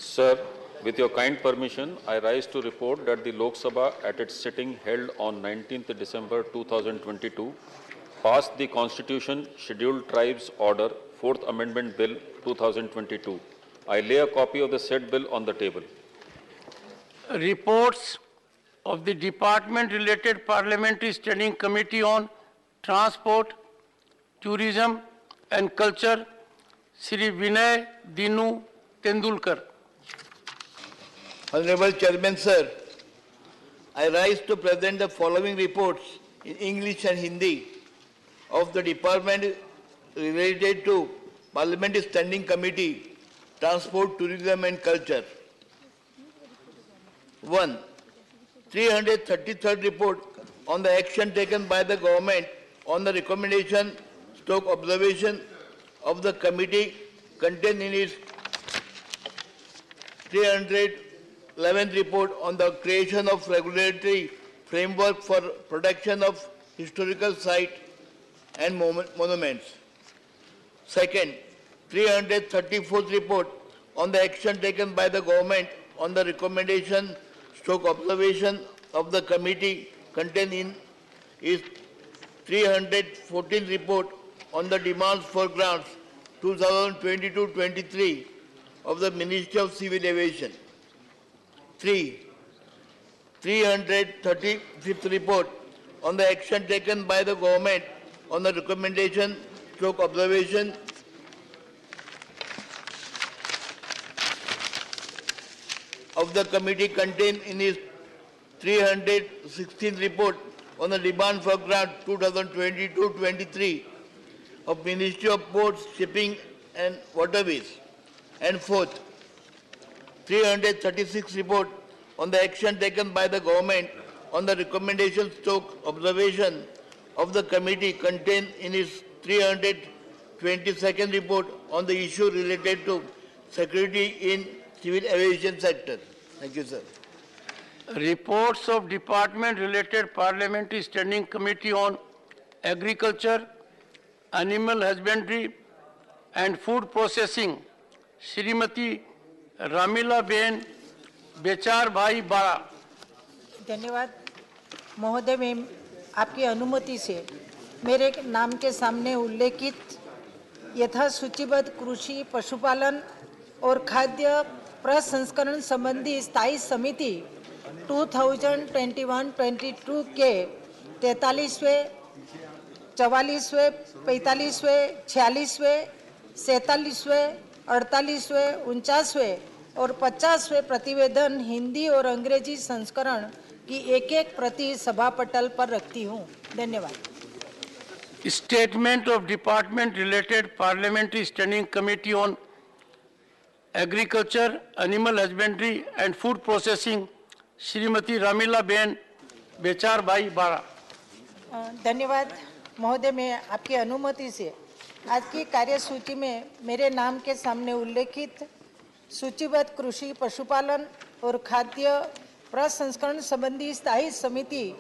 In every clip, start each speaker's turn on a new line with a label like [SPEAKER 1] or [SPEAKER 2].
[SPEAKER 1] Sir, with your kind permission, I rise to report that the Lok Sabha at its sitting held on 19th December 2022 passed the Constitution Scheduled Tribes Order 4th Amendment Bill 2022. I lay a copy of the said bill on the table.
[SPEAKER 2] Reports of the Department-related Parliamentary Standing Committee on Transport, Tourism and Culture, Shri Vinay Dinu Tendulkar.
[SPEAKER 3] Honorable Chairman, sir, I rise to present the following reports in English and Hindi of the Department related to Parliamentary Standing Committee, Transport, Tourism and Culture. 1. 333rd report on the action taken by the government on the recommendation / observation of the committee contained in its 311th report on the creation of regulatory framework for protection of historical sites and monuments. Second, 334th report on the action taken by the government on the recommendation / observation of the committee contained in its 314th report on the demands for grants 2022-23 of the Ministry of Civil Aviation. 3. 335th report on the action taken by the government on the recommendation / observation of the committee contained in its 316th report on the demand for grant 2022-23 of Ministry of Ports, Shipping and Waterways. And fourth, 336th report on the action taken by the government on the recommendation / observation of the committee contained in its 322nd report on the issue related to security in civil aviation sector. Thank you, sir.
[SPEAKER 2] Reports of Department-related Parliamentary Standing Committee on Agriculture, Animal Husbandry and Food Processing, Srimati Ramila Ben Bechar Bhai Bara.
[SPEAKER 4] धन्यवाद महोदय। में आपकी अनुमति से मेरे नाम के सामने उल्लेखित यथा सूचीबद्ध कृषि, पशुपालन और खाद्य प्रसंस्करण संबंधी स्थायी समिति 2021-22 के 43वें, 44वें, 45वें, 46वें, 47वें, 48वें, 49वें और 50वें प्रतिवेदन हिंदी और अंग्रेजी संस्करण की एक प्रति सभा पटल पर रखती हूँ। धन्यवाद।
[SPEAKER 2] Statement of Department-related Parliamentary Standing Committee on Agriculture, Animal Husbandry and Food Processing, Srimati Ramila Ben Bechar Bhai Bara.
[SPEAKER 4] धन्यवाद महोदय। मैं आपकी अनुमति से आज की कार्यसूची में मेरे नाम के सामने उल्लेखित सूचीबद्ध कृषि, पशुपालन और खाद्य प्रसंस्करण संबंधी स्थायी समिति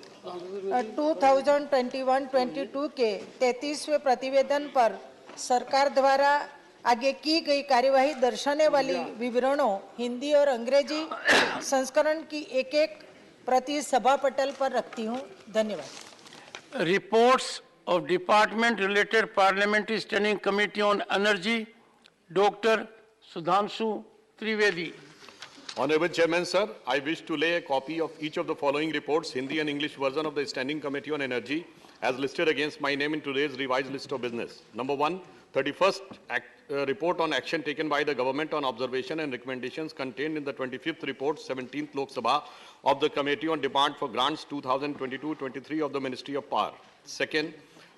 [SPEAKER 4] 2021-22 के 33वें प्रतिवेदन पर सरकार द्वारा आगे की गई कार्यवाही दर्शाने वाली विवरणों हिंदी और अंग्रेजी संस्करण की एक प्रति सभा पटल पर रखती हूँ। धन्यवाद।
[SPEAKER 2] Reports of Department-related Parliamentary Standing Committee on Energy, Dr. Sudhanshu Trivedi.
[SPEAKER 5] Honorable Chairman, sir, I wish to lay a copy of each of the following reports, Hindi and English version of the Standing Committee on Energy, as listed against my name in today's revised list of business. Number 1, 31st report on action taken by the government on observation and recommendations contained in the 25th report, 17th Lok Sabha of the Committee on Demand for Grants 2022-23 of the Ministry of Power. Second,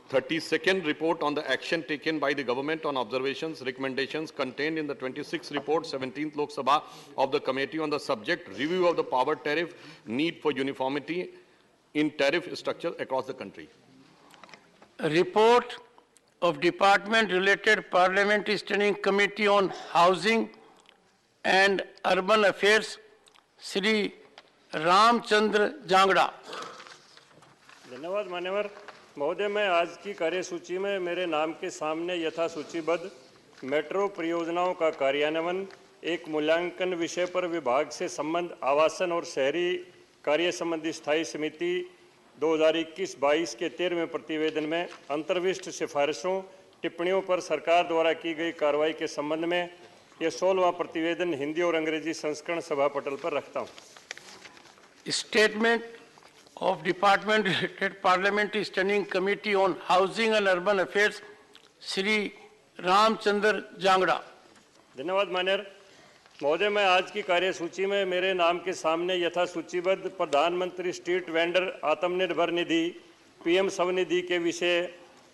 [SPEAKER 5] 32nd report on the action taken by the government on observations, recommendations contained in the 26th report, 17th Lok Sabha of the Committee on the subject review of the power tariff, need for uniformity in tariff structure across the country.
[SPEAKER 2] A report of Department-related Parliamentary Standing Committee on Housing and Urban Affairs, Shri Ramchandra Jangda.
[SPEAKER 6] धन्यवाद मान्यवर महोदय। मैं आज की कार्यसूची में मेरे नाम के सामने यथा सूचीबद्ध मेट्रो परियोजनाओं का कार्यान्वयन एक मूल्यांकन विषय पर विभाग से संबंध आवासन और शहरी कार्य संबंधी स्थायी समिति 2021-22 के 13वें प्रतिवेदन में अंतर्विष्ट सिफारिशों टिप्पणियों पर सरकार द्वारा की गई कार्रवाई के संबंध में यह 16वां प्रतिवेदन हिंदी और अंग्रेजी संस्करण सभा पटल पर रखता हूं।
[SPEAKER 2] Statement of Department Related Parliamentary Standing Committee on Housing and Urban Affairs, Shri Ramchandar Jangda.
[SPEAKER 6] धन्यवाद माननीय महोदय। मैं आज की कार्यसूची में मेरे नाम के सामने यथा सूचीबद्ध प्रधानमंत्री street vendor Atmanirbhar Nidhi PM Svanidhi के विषय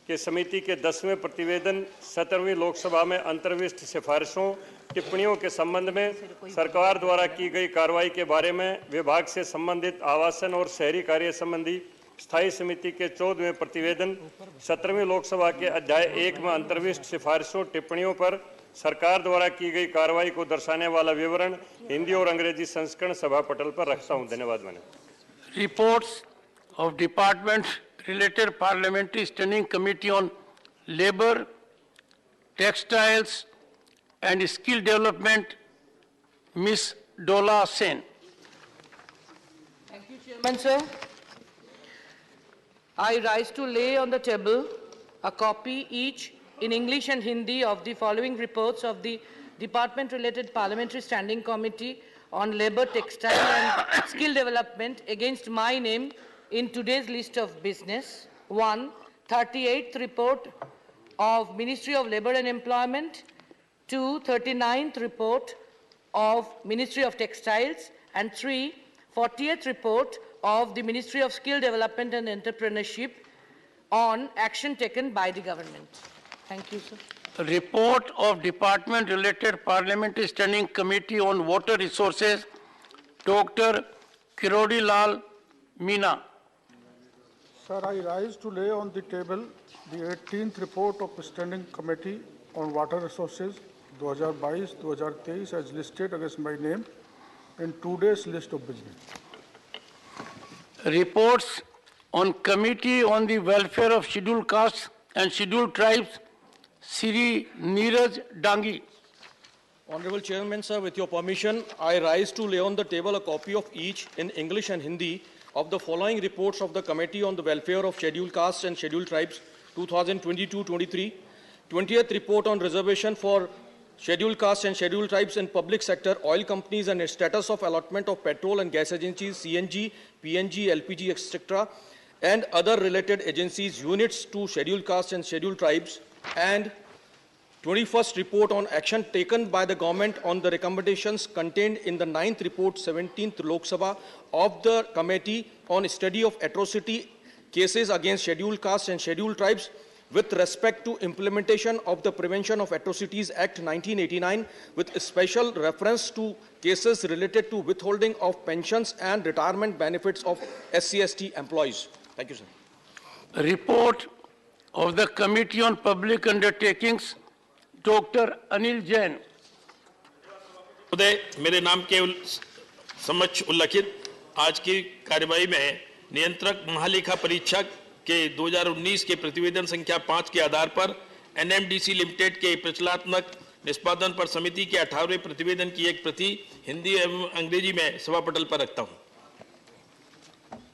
[SPEAKER 6] के समिति के 10वें प्रतिवेदन 17वीं लोकसभा में अंतर्विष्ट सिफारिशों टिप्पणियों के संबंध में सरकार द्वारा की गई कार्रवाई के बारे में विभाग से संबंधित आवासन और शहरी कार्य संबंधी स्थायी समिति के 14वें प्रतिवेदन 17वीं लोकसभा के अध्याय 1 में अंतर्विष्ट सिफारिशों टिप्पणियों पर सरकार द्वारा की गई कार्रवाई को दर्शाने वाला विवरण हिंदी और अंग्रेजी संस्करण सभा पटल पर रखता हूं। धन्यवाद माननीय।
[SPEAKER 2] Reports of Department Related Parliamentary Standing Committee on Labor, Textiles and Skill Development, Ms. Dola Sen.
[SPEAKER 7] Thank you, Chairman, sir. I rise to lay on the table a copy each in English and Hindi of the following reports of the Department-related Parliamentary Standing Committee on Labour, Textile and Skill Development against my name in today's list of business. 1. 38th report of Ministry of Labour and Employment. 2. 39th report of Ministry of Textiles. And 3. 40th report of the Ministry of Skill Development and Entrepreneurship on action taken by the government. Thank you, sir.
[SPEAKER 2] Report of Department-related Parliamentary Standing Committee on Water Resources, Dr. Kirodi Lal Meena.
[SPEAKER 8] Sir, I rise to lay on the table the 18th report of Standing Committee on Water Resources 2022-2023 as listed against my name in today's list of business.
[SPEAKER 2] Reports on Committee on the Welfare of Scheduled Castes and Scheduled Tribes, Shri Neeraj Dangi.
[SPEAKER 9] Honorable Chairman, sir, with your permission, I rise to lay on the table a copy of each in English and Hindi of the following reports of the Committee on the Welfare of Scheduled Castes and Scheduled Tribes 2022-23, 20th report on reservation for Scheduled Castes and Scheduled Tribes in public sector, oil companies and status of allotment of petrol and gas agencies, CNG, PNG, LPG, etc., and other related agencies, units to Scheduled Castes and Scheduled Tribes, and 21st report on action taken by the government on the recommendations contained in the 9th report, 17th Lok Sabha of the Committee on Study of Atrocity Cases against Scheduled Castes and Scheduled Tribes with respect to implementation of the Prevention of Atrocities Act 1989 with special reference to cases related to withholding of pensions and retirement benefits of SC/ST employees. Thank you, sir.
[SPEAKER 2] Report of the Committee on Public Undertakings, Dr. Anil Jain.
[SPEAKER 10] महोदय, मेरे नाम के समक्ष उल्लिखित आज की कार्यवाही में नियंत्रक महालेखा परीक्षक के 2019 के प्रतिवेदन संख्या 5 के आधार पर एनएमडीसी लिमिटेड के प्रचलात्मक निष्पादन पर समिति के 18वें प्रतिवेदन की एक प्रति हिंदी एवं अंग्रेजी में सभा पटल पर रखता हूं।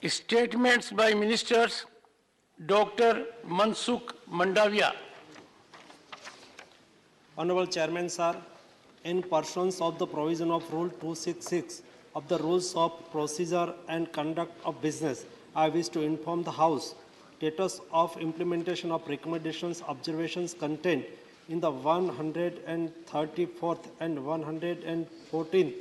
[SPEAKER 2] Statements by Ministers, Dr. Mansukh Mandavia.
[SPEAKER 11] Honorable Chairman, sir, in pursuance of the provision of Rule 266 of the Rules of Procedure and Conduct of Business, I wish to inform the House status of implementation of recommendations, observations contained in the 134th and 114th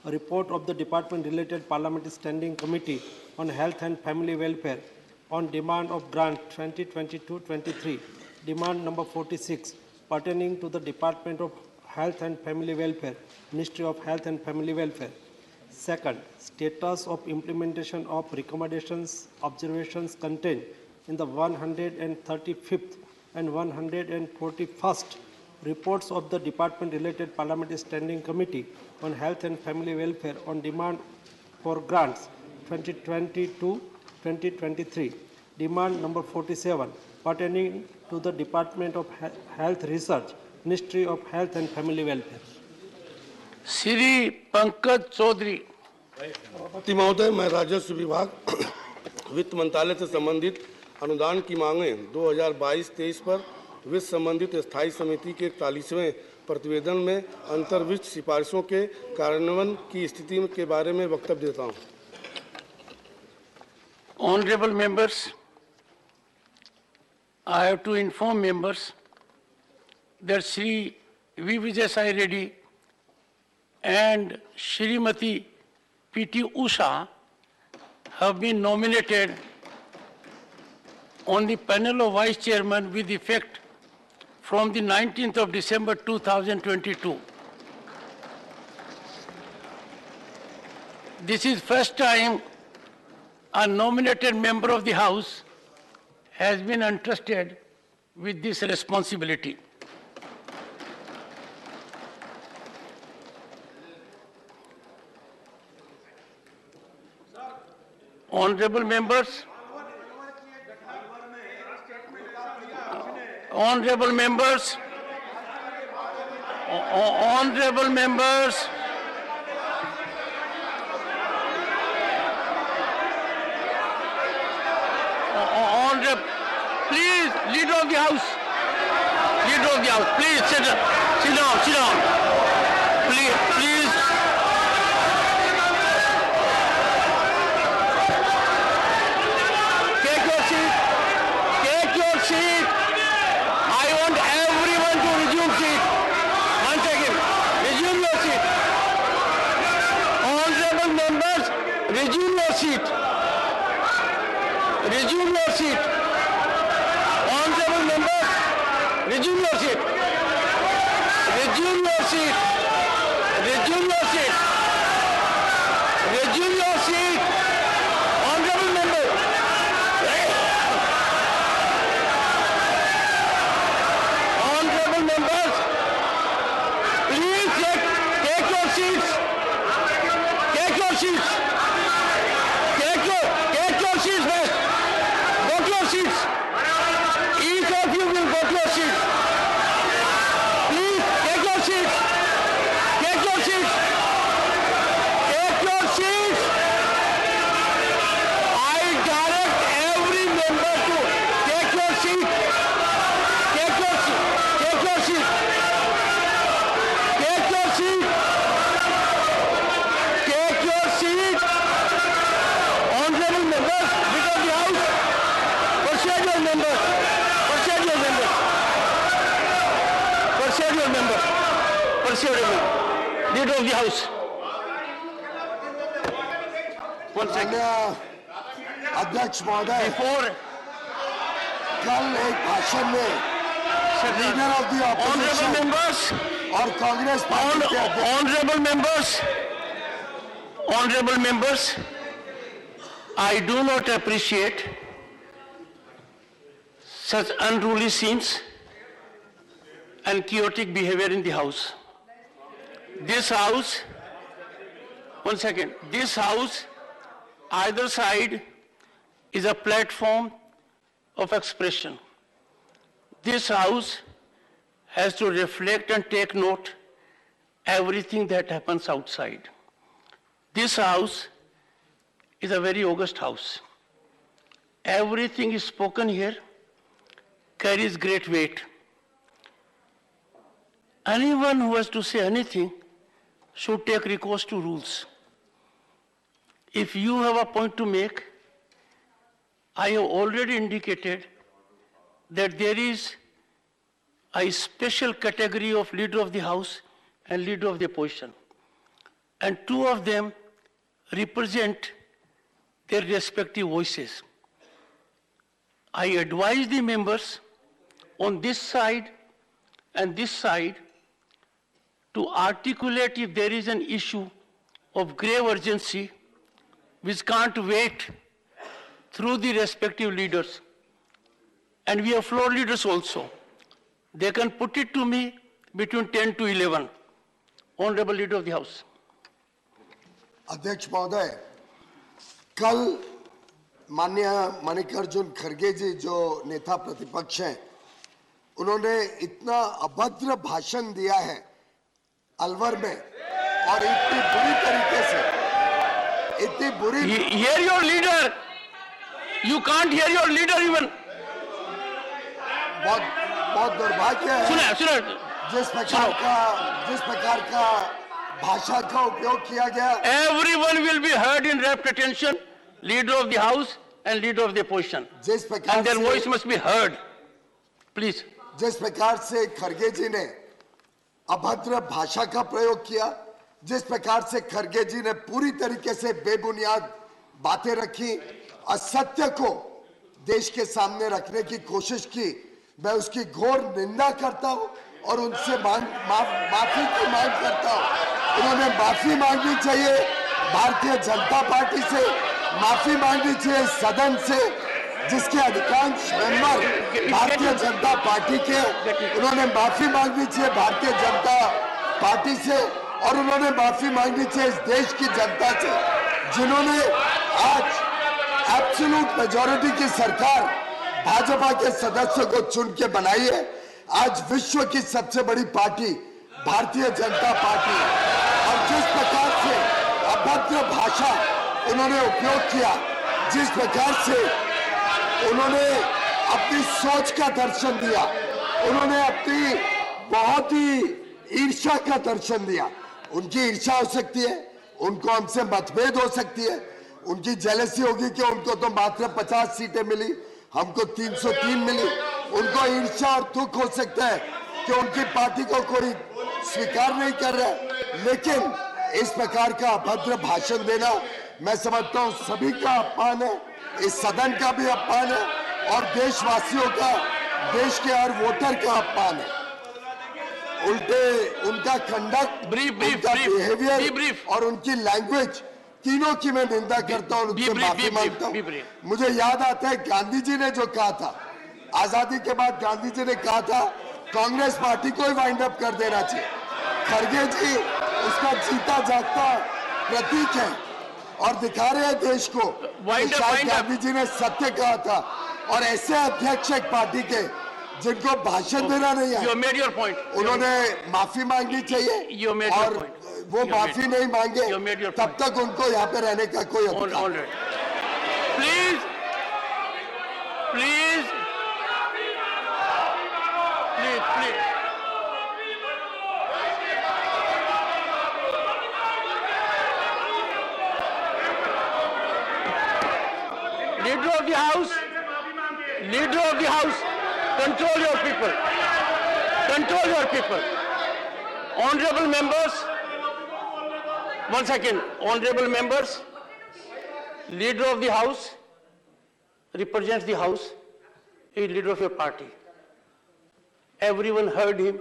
[SPEAKER 11] report of the Department-related Parliamentary Standing Committee on Health and Family Welfare on demand of grant 2022-23, demand number 46, pertaining to the Department of Health and Family Welfare, Ministry of Health and Family Welfare. Second, status of implementation of recommendations, observations contained in the 135th and 141st reports of the Department-related Parliamentary Standing Committee on Health and Family Welfare on demand for grants 2022-2023, demand number 47, pertaining to the Department of Health Research, Ministry of Health and Family Welfare.
[SPEAKER 2] Shri Pankaj Chaudhary.
[SPEAKER 12] सभापति महोदय, मैं राजस्व विभाग वित्त मंत्रालय से संबंधित अनुदान की मांगें 2022-23 पर वित्त संबंधित स्थायी समिति के 41वें प्रतिवेदन में अंतर्विष्ट सिफारिशों के कार्यान्वयन की स्थिति के बारे में वक्तव्य देता हूं।
[SPEAKER 2] Honorable members, I have to inform members that Shri V. Vijay Sai Reddy and Shrimati P.T. Usha have been nominated on the panel of Vice Chairman with effect from the 19th of December 2022. This is first time a nominated member of the House has been entrusted with this responsibility. Honorable members, honorable members, honorable members, please, leader of the House, please sit down, please. Take your seat. I want everyone to resume seat. One second, resume your seat. Honorable members, resume your seat. Resume your seat. Honorable members, resume your seat. Resume your seat. Resume your seat. Resume your seat. Honorable members. Honorable members, please take your seats. Take your seats. Take your seats first. Go to your seats. Each of you will go to your seats. Please take your seats. Take your seats. Take your seats. I direct every member to take your seat. Take your seat. Take your seat. Take your seat. Take your seat. Honorable members, Leader of the House, persuade your members. Persuade your members. Persuade your members. Persuade your members. Leader of the House. One second.
[SPEAKER 13] अध्यक्ष महोदय,
[SPEAKER 2] Before
[SPEAKER 13] कल एक भाषण में leader of the
[SPEAKER 2] honorable
[SPEAKER 13] opposition
[SPEAKER 2] members,
[SPEAKER 13] और Congress party के अध्यक्ष
[SPEAKER 2] honorable members, I do not appreciate such unruly scenes and chaotic behavior in the House. This House, one second, this House, either side is a platform of expression. This House has to reflect and take note everything that happens outside. This House is a very august House. Everything is spoken here carries great weight. Anyone who has to say anything should take recourse to rules. If you have a point to make, I have already indicated that there is a special category of leader of the House and leader of the opposition. And two of them represent their respective voices. I advise the members on this side and this side to articulate if there is an issue of grave urgency which can't wait through the respective leaders. And we have floor leaders also. They can put it to me between 10 to 11. Honorable Leader of the House.
[SPEAKER 13] अध्यक्ष महोदय, कल माननीय मल्लिकार्जुन खड़गे जी जो नेता प्रतिपक्ष हैं, उन्होंने इतना अभद्र भाषण दिया है अलवर में और इतनी बुरी तरीके से, इतनी बुरी।
[SPEAKER 2] Hear your leader. You can't hear your leader even.
[SPEAKER 13] बहुत दुर्भाग्य है।
[SPEAKER 2] सुने।
[SPEAKER 13] जिस प्रकार का भाषा का उपयोग किया गया।
[SPEAKER 2] Everyone will be heard in rapt attention. Leader of the House and leader of the opposition.
[SPEAKER 13] जिस प्रकार
[SPEAKER 2] and their voice must be heard. Please.
[SPEAKER 13] जिस प्रकार से खरगे जी ने अभद्र भाषा का प्रयोग किया, जिस प्रकार से खरगे जी ने पूरी तरीके से बेबुनियाद बातें रखी, असत्य को देश के सामने रखने की कोशिश की, मैं उसकी घोर निंदा करता हूं और उनसे माफी की मांग करता हूं। उन्होंने माफी मांगनी चाहिए भारतीय जनता पार्टी से, माफी मांगनी चाहिए सदन से, जिसके अधिकांश मेंबर भारतीय जनता पार्टी के। उन्होंने माफी मांगनी चाहिए भारतीय जनता पार्टी से और उन्होंने माफी मांगनी चाहिए इस देश की जनता से, जिन्होंने आज एब्सोल्यूट मेजॉरिटी की सरकार भाजपा के सदस्यों को चुन के बनाई है। आज विश्व की सबसे बड़ी पार्टी भारतीय जनता पार्टी, और जिस प्रकार से अभद्र भाषा उन्होंने उपयोग किया, जिस प्रकार से उन्होंने अपनी सोच का दर्शन दिया, उन्होंने अपनी बहुत ही ईर्ष्या का दर्शन दिया। उनकी ईर्ष्या हो सकती है, उनको हमसे मतभेद हो सकती है, उनकी जेलसी होगी कि उनको तो मात्र 50 सीटें मिली, हमको 303 मिली। उनको ईर्ष्या और दुख हो सकता है कि उनकी पार्टी को कोई स्वीकार नहीं कर रहा है, लेकिन इस प्रकार का अभद्र भाषण देना मैं समझता हूं सभी का अपमान है, इस सदन का भी अपमान है और देशवासियों का, देश के हर वोटर का अपमान है। उल्टे उनका कंडक्ट, उनका बिहेवियर और उनकी लैंग्वेज, तीनों की मैं निंदा करता हूं, उनसे माफी मांगता हूं। मुझे याद आता है गांधी जी ने जो कहा था, आजादी के बाद गांधी जी ने कहा था कांग्रेस पार्टी को ही वाइंड अप कर देना चाहिए। खरगे जी उसका जीता जागता प्रतीक है और दिखा रहे हैं देश को शायद गांधी जी ने सत्य कहा था। और ऐसे अध्यक्ष एक पार्टी के जिनको भाषण देना नहीं है, उन्होंने माफी मांगनी चाहिए और वो माफी नहीं मांगे तब तक उनको यहाँ पे रहने का कोई अधिकार नहीं।
[SPEAKER 2] Please please please please Leader of the House, control your people. Control your people. Honorable members, one second. Honorable members, Leader of the House represents the House, he is leader of your party. Everyone heard him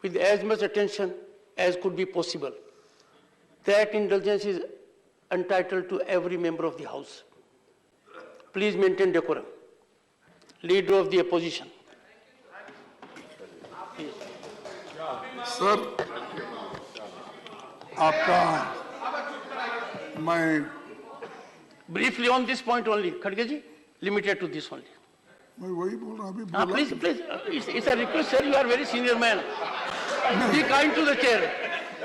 [SPEAKER 2] with as much attention as could be possible. That indulgence is entitled to every member of the House. Please maintain decorum. Leader of the opposition.
[SPEAKER 8] Sir, आपका मैं
[SPEAKER 2] briefly on this point only, Kharge ji, limited to this only.
[SPEAKER 8] मैं वही बोल रहा अभी बोला।
[SPEAKER 2] Please, it's a request, sir. You are very senior man. Be kind to the chair.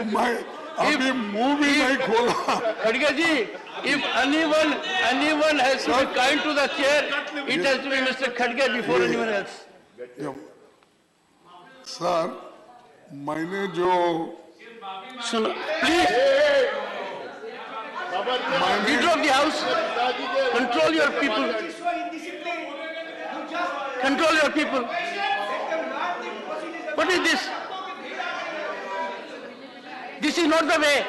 [SPEAKER 8] मैं अभी मुंह भी नहीं खोला।
[SPEAKER 2] Kharge ji, if anyone has to be kind to the chair, it has to be Mr. Kharge before anyone else.
[SPEAKER 8] Sir, मैंने जो
[SPEAKER 2] सुनो, please. Leader of the House, control your people. Control your people. What is this? This is not the way.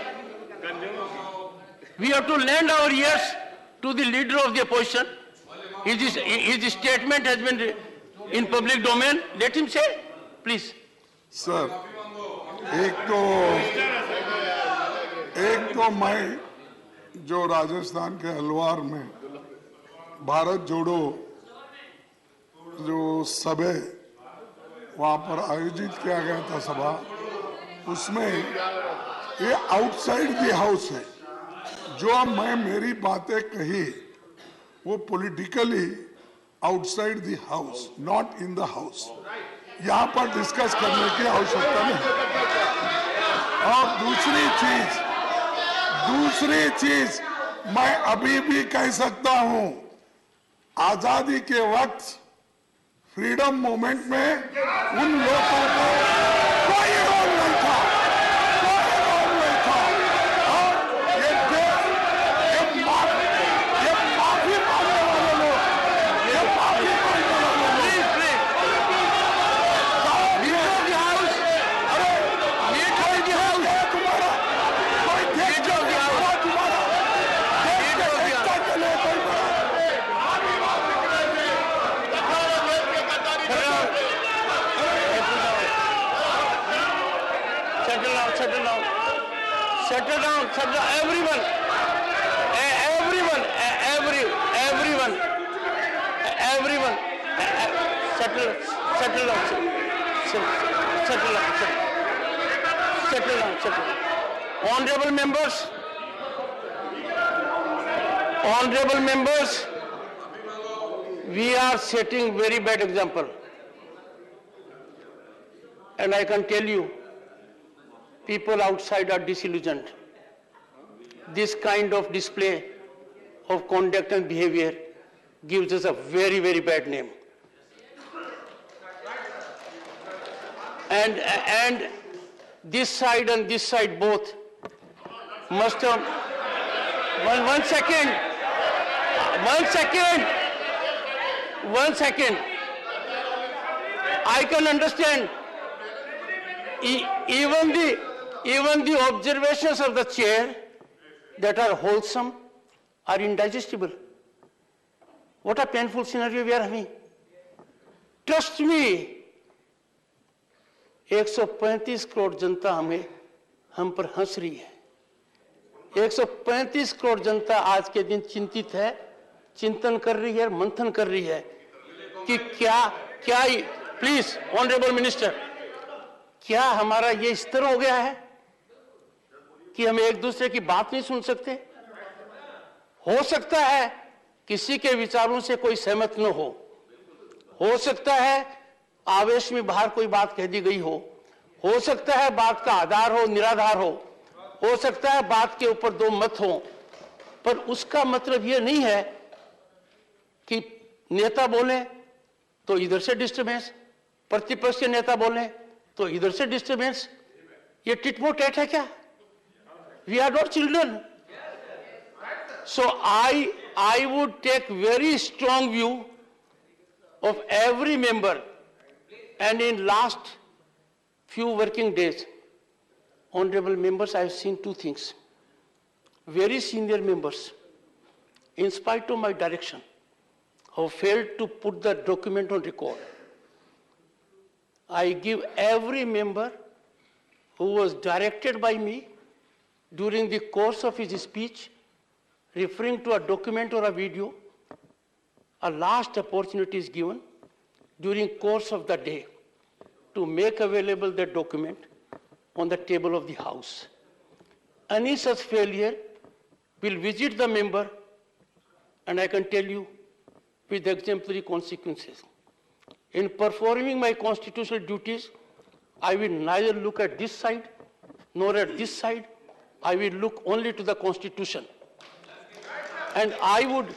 [SPEAKER 2] We have to lend our ears to the leader of the opposition. His statement has been in public domain. Let him say, please.
[SPEAKER 8] Sir, एक तो मैं जो राजस्थान के अलवार में भारत जोड़ो जो सभा वहाँ पर आयोजित किया गया था सभा, उसमें ये आउटसाइड द हाउस है। जो मैं मेरी बातें कही वो politically outside the house, not in the house. यहाँ पर डिस्कस करने की आवश्यकता नहीं।
[SPEAKER 14] और दूसरी चीज मैं अभी भी कह सकता हूं, आजादी के वक्त फ्रीडम मूवमेंट में उन लोगों को कोई रोल नहीं था, और ये माफी मांगने वाले लोग,
[SPEAKER 2] Settle down, everyone, settle down. Honorable members, we are setting very bad example. And I can tell you, people outside are disillusioned. This kind of display of conduct and behavior gives us a very, very bad name. And this side and this side both must have... One second. I can understand even the observations of the chair that are wholesome are indigestible. What a painful scenario we are having. Trust me, 135 crore जनता हम पर हंस रही है। 135 करोड़ जनता आज के दिन चिंतित है, चिंतन कर रही है, मंथन कर रही है कि क्या प्लीज ऑनरेबल मिनिस्टर, क्या हमारा ये स्तर हो गया है कि हम एक दूसरे की बात नहीं सुन सकते? हो सकता है किसी के विचारों से कोई सहमत न हो सकता है आवेश में बाहर कोई बात कह दी गई हो सकता है बात का आधार हो निराधार हो सकता है बात के ऊपर दो मत हो, पर उसका मतलब यह नहीं है कि नेता बोले तो इधर से डिस्टर्बेंस, प्रतिपक्ष के नेता बोले तो इधर से डिस्टर्बेंस। ये टिट-फॉर-टैट है क्या? We are not children. So I would take very strong view of every member, and in last few working days, honorable members, I have seen two things. Very senior members, in spite of my direction, have failed to put the document on record. I give every member who was directed by me during the course of his speech, referring to a document or a video, a last opportunity is given during course of the day to make available the document on the table of the House. Any such failure will visit the member, and I can tell you, with exemplary consequences. In performing my constitutional duties, I will neither look at this side nor at this side. I will look only to the Constitution. And I would,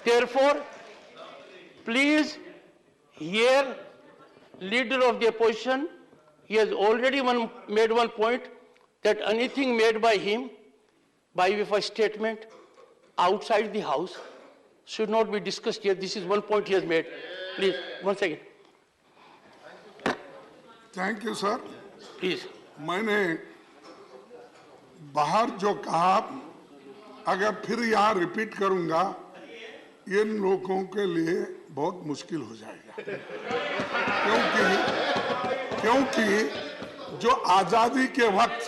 [SPEAKER 2] therefore, please hear leader of the opposition. He has already made one point that anything made by him, by way of a statement outside the House, should not be discussed here. This is one point he has made. Please, 1 second.
[SPEAKER 14] Thank you sir.
[SPEAKER 2] Please.
[SPEAKER 14] मैंने बाहर जो कहा, अगर फिर यहाँ repeat करूंगा, इन लोगों के लिए बहुत मुश्किल हो जाएगा, क्योंकि जो आजादी के वक्त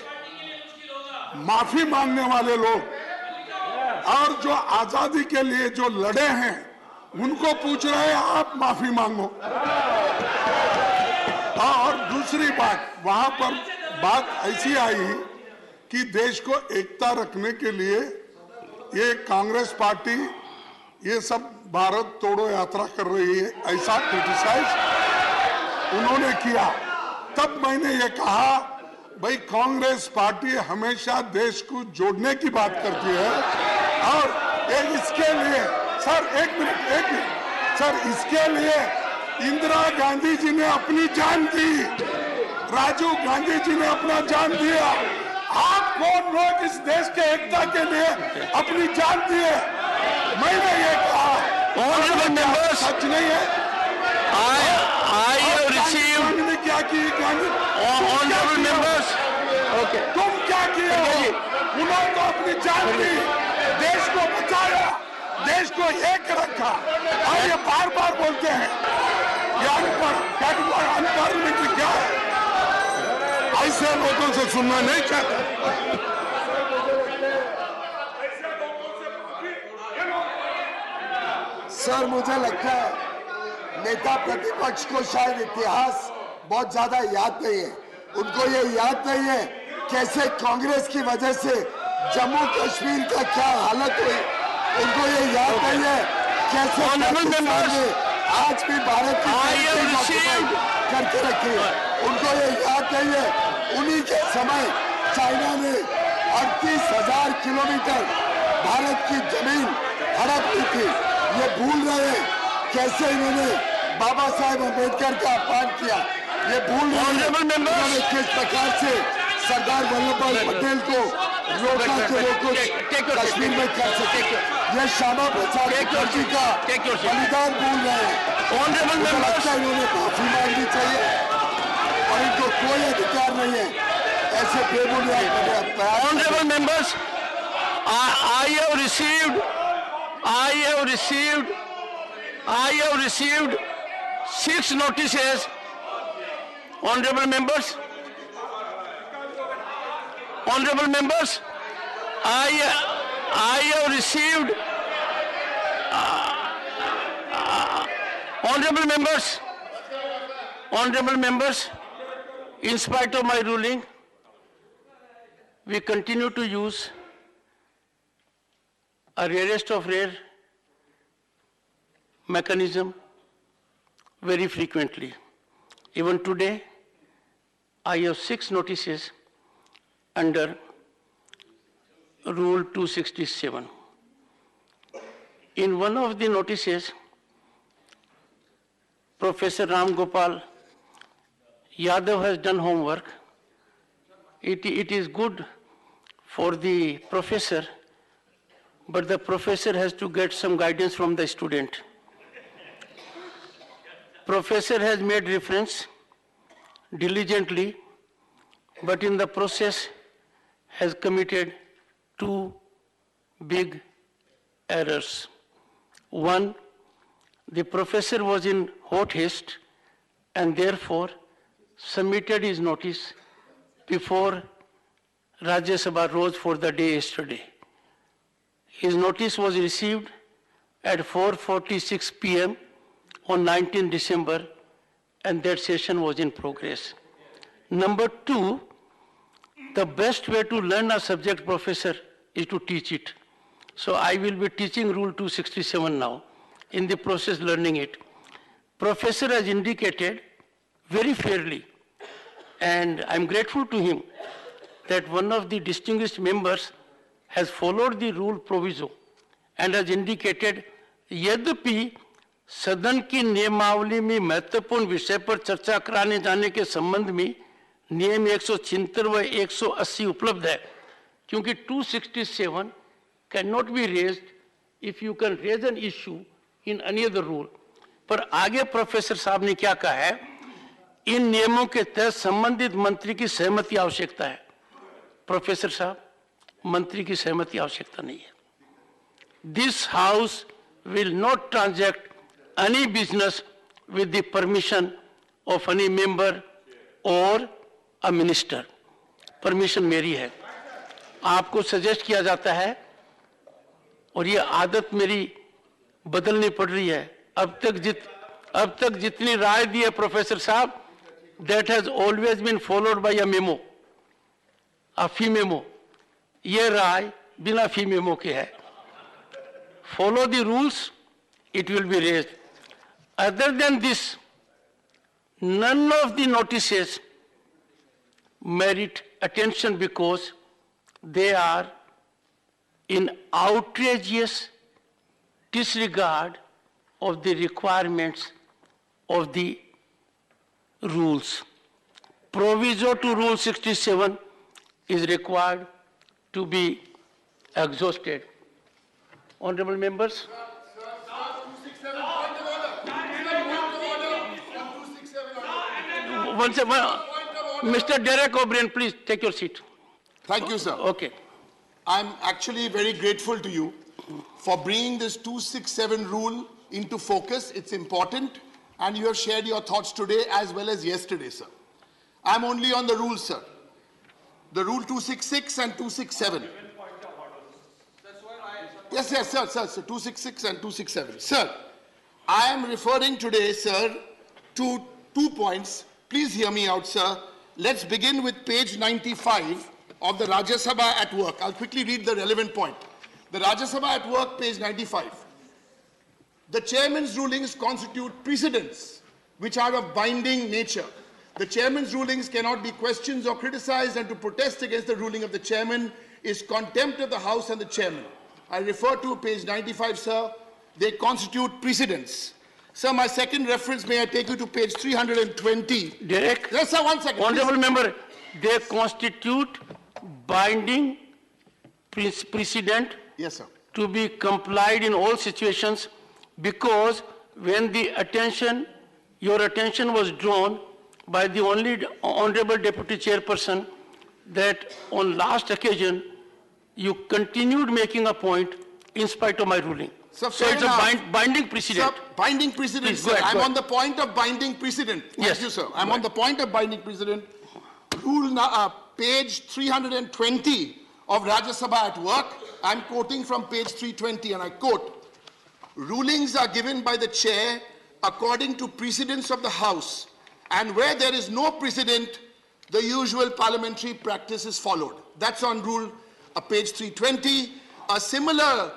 [SPEAKER 14] माफी मांगने वाले लोग और जो आजादी के लिए जो लड़े हैं, उनको पूछ रहे हैं आप माफी मांगो। और दूसरी बात, वहां पर बात ऐसी आई कि देश को एकता रखने के लिए ये कांग्रेस पार्टी ये सब भारत तोड़ो यात्रा कर रही है, ऐसा क्रिटिसाइज उन्होंने किया। तब मैंने ये कहा, भाई कांग्रेस पार्टी हमेशा देश को जोड़ने की बात करती है और इसके लिए सर एक मिनट सर, इसके लिए इंदिरा गांधी जी ने अपनी जान दी, राजीव गांधी जी ने अपना जान दिया। आप कौन लोग इस देश के एकता के लिए अपनी जान दिए? मैंने ये कहा, सच नहीं है?
[SPEAKER 2] I have received
[SPEAKER 14] ने क्या की गांधी?
[SPEAKER 2] honorable members. Okay.
[SPEAKER 14] तुम क्या किए हो? उन्होंने तो अपनी जान दी, देश को बचाया, देश को एक रखा, और ये बार बार बोलते हैं ये अनपार्लियामेंट्री क्या है? ऐसे लोगों से सुनना नहीं चाहता।
[SPEAKER 13] सर, मुझे लगता है नेता प्रतिपक्ष को शायद इतिहास बहुत ज्यादा याद नहीं है। उनको ये याद नहीं है कैसे कांग्रेस की वजह से जम्मू कश्मीर का क्या हालत हुई। उनको ये याद नहीं है कैसे पाकिस्तान ने आज भी भारत की करके रखी है। उनको ये याद नहीं है उन्हीं के समय चाइना ने 38,000 किलोमीटर भारत की जमीन हड़प ली थी। ये भूल रहे हैं कैसे इन्होंने बाबा साहेब अम्बेडकर का अपमान किया। ये भूल रहे हैं उन्होंने किस प्रकार से सरदार वल्लभ भाई पटेल को रोका कि वो कुछ कश्मीर में कर सके। ये श्यामा प्रसाद मुखर्जी का बलिदान भूल रहे हैं। मुझे लगता है इन्होंने माफी मांगनी चाहिए और इनको कोई अधिकार नहीं है ऐसे बेबुनियाद
[SPEAKER 2] Honorable members, I have received 6 notices. Honorable members, I have received. Honorable members, in spite of my ruling, we continue to use a rarest of rare mechanism very frequently. Even today, I have 6 notices under Rule 267. In one of the notices, Professor Ram Gopal Yadav has done homework. It is good for the professor, but the professor has to get some guidance from the student. Professor has made reference diligently, but in the process has committed 2 big errors. One, the professor was in hot haste and therefore submitted his notice before Rajyasabha rose for the day yesterday. His notice was received at 4:46 p.m. on 19 December and that session was in progress. Number 2, the best way to learn a subject, professor, is to teach it. So I will be teaching Rule 267 now, in the process learning it. Professor has indicated very fairly, and I'm grateful to him, that one of the distinguished members has followed the rule proviso and has indicated, यद्यपि सदन की नियमावली में महत्वपूर्ण विषय पर चर्चा कराने जाने के संबंध में नियम 176 व 180 उपलब्ध है, क्योंकि 267 cannot be raised if you can raise an issue in any other rule. पर आगे प्रोफेसर साहब ने क्या कहा है, इन नियमों के तहत संबंधित मंत्री की सहमति आवश्यकता है। प्रोफेसर साहब, मंत्री की सहमति आवश्यकता नहीं है। This house will not transact any business with the permission of any member or a minister. Permission मेरी है। आपको सजेस्ट किया जाता है और ये आदत मेरी बदलनी पड़ रही है। अब तक जितनी राय दी है प्रोफेसर साहब, that has always been followed by a memo, a fee memo. ये राय बिना fee memo के है। Follow the rules, it will be raised. Other than this, none of the notices merit attention because they are in outrageous disregard of the requirements of the rules. Proviso to Rule 67 is required to be exhausted. Honorable members, Mr. Derek O'Brien, please take your seat.
[SPEAKER 15] Thank you, sir.
[SPEAKER 2] Okay.
[SPEAKER 15] I'm actually very grateful to you for bringing this 267 rule into focus. It's important, and you have shared your thoughts today as well as yesterday, sir. I'm only on the rules, sir. The rule 266 and 267. Yes, sir, 266 and 267. Sir, I am referring today, sir, to 2 points. Please hear me out, sir. Let's begin with page 95 of the Rajyasabha at work. I'll quickly read the relevant point. The Rajyasabha at work, page 95. The chairman's rulings constitute precedents which are of binding nature. The chairman's rulings cannot be questioned or criticized, and to protest against the ruling of the chairman is contempt of the House and the chairman. I refer to page 95, sir. They constitute precedents. Sir, my second reference, may I take you to page 320?
[SPEAKER 2] Derek?
[SPEAKER 15] Yes, sir, 1 second.
[SPEAKER 2] Honorable member, they constitute binding precedent,
[SPEAKER 15] yes, sir,
[SPEAKER 2] to be complied in all situations, because when the your attention was drawn by the Honorable Deputy Chairperson that on last occasion you continued making a point in spite of my ruling.
[SPEAKER 15] So
[SPEAKER 2] it's a binding precedent.
[SPEAKER 15] Sir, binding precedent,
[SPEAKER 2] Please,
[SPEAKER 15] sir. I'm
[SPEAKER 2] go
[SPEAKER 15] on the point of binding precedent. Thank you, sir. I'm on the point of binding precedent. Page 320 of Rajya Sabha at work. I'm quoting from page 320, and I quote, rulings are given by the chair according to precedents of the House, and where there is no precedent, the usual parliamentary practice is followed. That's on rule page 320. A similar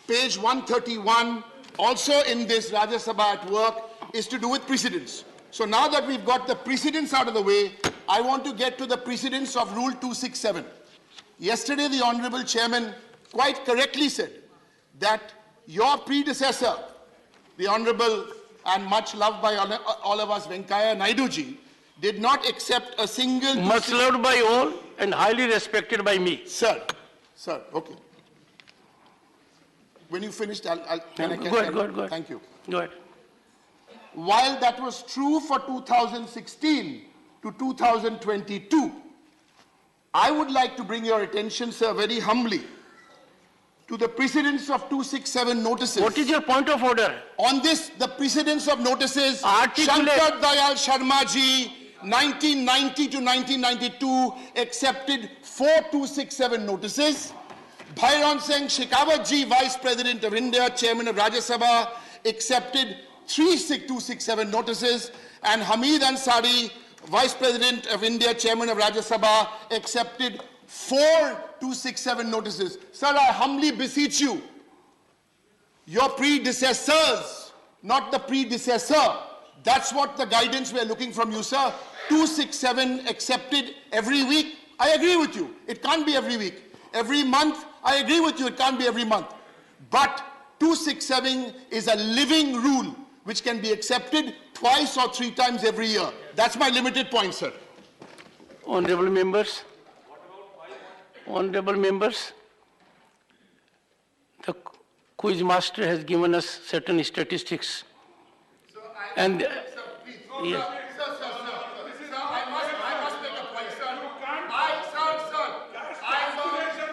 [SPEAKER 15] page 131, also in this Rajya Sabha at work, is to do with precedents. So now that we've got the precedents out of the way, I want to get to the precedents of Rule 267. Yesterday, the Honorable Chairman quite correctly said that your predecessor, the Honorable and much loved by all of us, Venkaiah Naidu ji, did not accept a single...
[SPEAKER 2] Much loved by all and highly respected by me.
[SPEAKER 15] Sir, okay. When you finished,
[SPEAKER 2] Go ahead.
[SPEAKER 15] Thank you.
[SPEAKER 2] Go ahead.
[SPEAKER 15] While that was true for 2016 to 2022, I would like to bring your attention, sir, very humbly, to the precedents of 267 notices.
[SPEAKER 2] What is your point of order?
[SPEAKER 15] On this, the precedents of notices, Shankar Dayal Sharma ji, 1990 to 1992, accepted 4 267 notices. Bhairon Singh Shekhawat ji, Vice President of India, Chairman of Rajya Sabha, accepted 3 267 notices, and Hamid Ansari, Vice President of India, Chairman of Rajya Sabha, accepted 4 267 notices. Sir, I humbly beseech you, your predecessors, not the predecessor. That's what the guidance we are looking from you, sir. 267 accepted every week. I agree with you. It can't be every week. Every month, I agree with you. It can't be every month. But 267 is a living rule which can be accepted twice or 3 times every year. That's my limited point, sir.
[SPEAKER 2] Honorable members, the quiz master has given us certain statistics. And yes.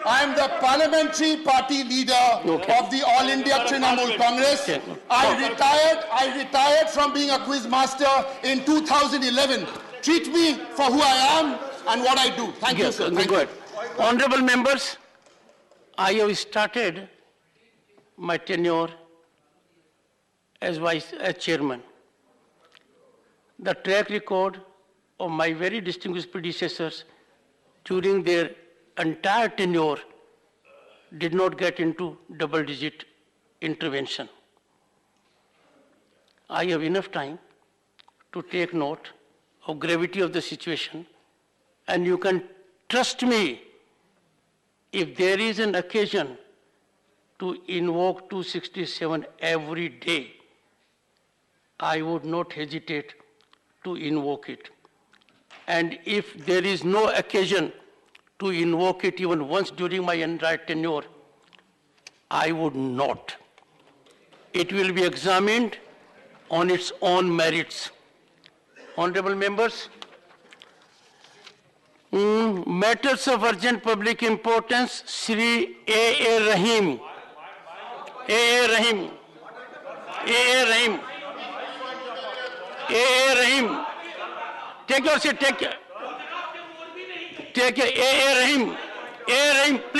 [SPEAKER 15] I am the parliamentary party leader of the All India Trinamool Congress. I retired from being a quiz master in 2011. Treat me for who I am and what I do. Thank you, sir. Thank you.
[SPEAKER 2] Honorable members, I have started my tenure as chairman. The track record of my very distinguished predecessors during their entire tenure did not get into double-digit intervention. I have enough time to take note of gravity of the situation And you can trust me, if there is an occasion to invoke 267 every day, I would not hesitate to invoke it. And if there is no occasion to invoke it even once during my entire tenure, I would not. It will be examined on its own merits. Honorable members, matters of urgent public importance, Shri A.A. Rahim. A.A. Rahim. A.A. Rahim. A.A. Rahim. Take your seat, take your A.A. Rahim. A.A. Rahim, please.